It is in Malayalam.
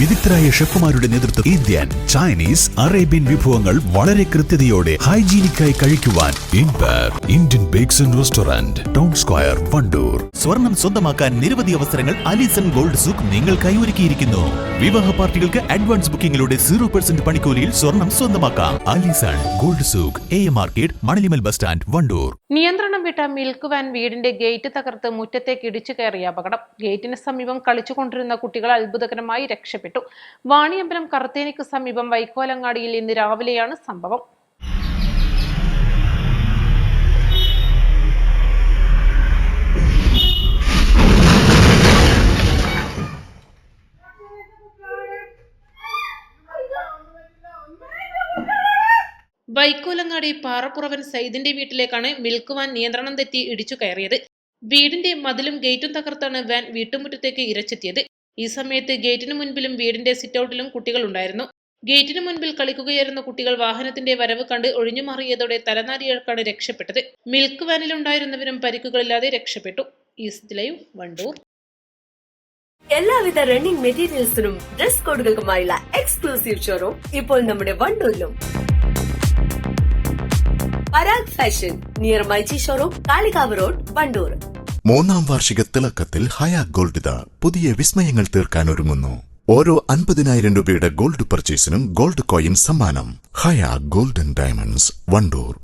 വിദഗ്ധരായ ഷെഫുമാരുടെ നേതൃത്വം ഇന്ത്യൻ, ചൈനീസ്, അറേബ്യൻ വിഭവങ്ങൾ വളരെ കൃത്യതയോടെ ഹൈജീനിക്കായി കഴിക്കുവാൻ Indian bakes and restaurant, town square, Wandoor. സ്വർണം സ്വന്തമാക്കാൻ നിരവധി അവസരങ്ങൾ അലിസൺ ഗോൾഡ് സൂക്ക് നിങ്ങൾക്കായി ഒരുക്കിയിരിക്കുന്നു. വിവാഹ പാർട്ടികൾക്ക് അഡ്വാൻസ് ബുക്കിംഗിലൂടെ 0% പണിക്കൂലിയിൽ സ്വർണം സ്വന്തമാക്കാം. Alison gold souk, AM market, Manalimal bus stand, Wandoor. നിയന്ത്രണം വിട്ട മിൽക്ക് വാൻ വീടിന്റെ ഗേറ്റ് തകർത്ത് മുറ്റത്തേക്ക് ഇടിച്ചു കയറിയ അപകടം. ഗേറ്റിന് സമീപം കളിച്ചുകൊണ്ടിരുന്ന കുട്ടികൾ അത്ഭുതകരമായി രക്ഷപ്പെട്ടു. വാണിയമ്പലം കറുത്തേനിക്ക് സമീപം വൈക്കോലങ്ങാടിയിൽ ഇന്ന് രാവിലെയാണ് സംഭവം. വൈക്കോലങ്ങാടി പാറപ്പുറവൻ സൈദിന്റെ വീട്ടിലേക്കാണ് മിൽക്ക് വാൻ നിയന്ത്രണം തെറ്റി ഇടിച്ചു കയറിയത്. വീടിന്റെ മതിലും ഗേറ്റും തകർത്താണ് വാൻ വീട്ടുമുറ്റത്തേക്ക് ഇരച്ചെത്തിയത്. ഈ സമയത്ത് ഗേറ്റിന് മുൻപിലും വീടിന്റെ സിറ്റൌട്ടിലും കുട്ടികൾ ഉണ്ടായിരുന്നു. ഗേറ്റിന് മുൻപിൽ കളിക്കുകയായിരുന്ന കുട്ടികൾ വാഹനത്തിന്റെ വരവ് കണ്ട് ഒഴിഞ്ഞുമാറിയതോടെ തലനാരിഴക്കാണ് രക്ഷപ്പെട്ടത്. മിൽക്ക് വാനിലുണ്ടായിരുന്നവരും പരിക്കുകളില്ലാതെ രക്ഷപ്പെട്ടു. East live, Wandoor. എല്ലാവിധ റണ്ണിംഗ് മെറ്റീരിയൽസിനും ഡ്രസ് കോഡുകൾക്കുമായുള്ള എക്സ്ക്ലൂസീവ് ഷോറൂം ഇപ്പോൾ നമ്മുടെ വണ്ടൂരിലും. Parag fashion near MyG showroom, Kalikavu road, Wandoor. 3ാം വാർഷിക തിളക്കത്തിൽ ഹയ ഗോൾഡ് പുതിയ വിസ്മയങ്ങൾ തീർക്കാൻ ഒരുങ്ങുന്നു. ഓരോ 50,000 രൂപയുടെ ഗോൾഡ് പർച്ചേസിനും ഗോൾഡ് കോയിൻ സമ്മാനം. ഹയ ഗോൾഡൻ ഡയമണ്ട്സ്, വണ്ടൂർ.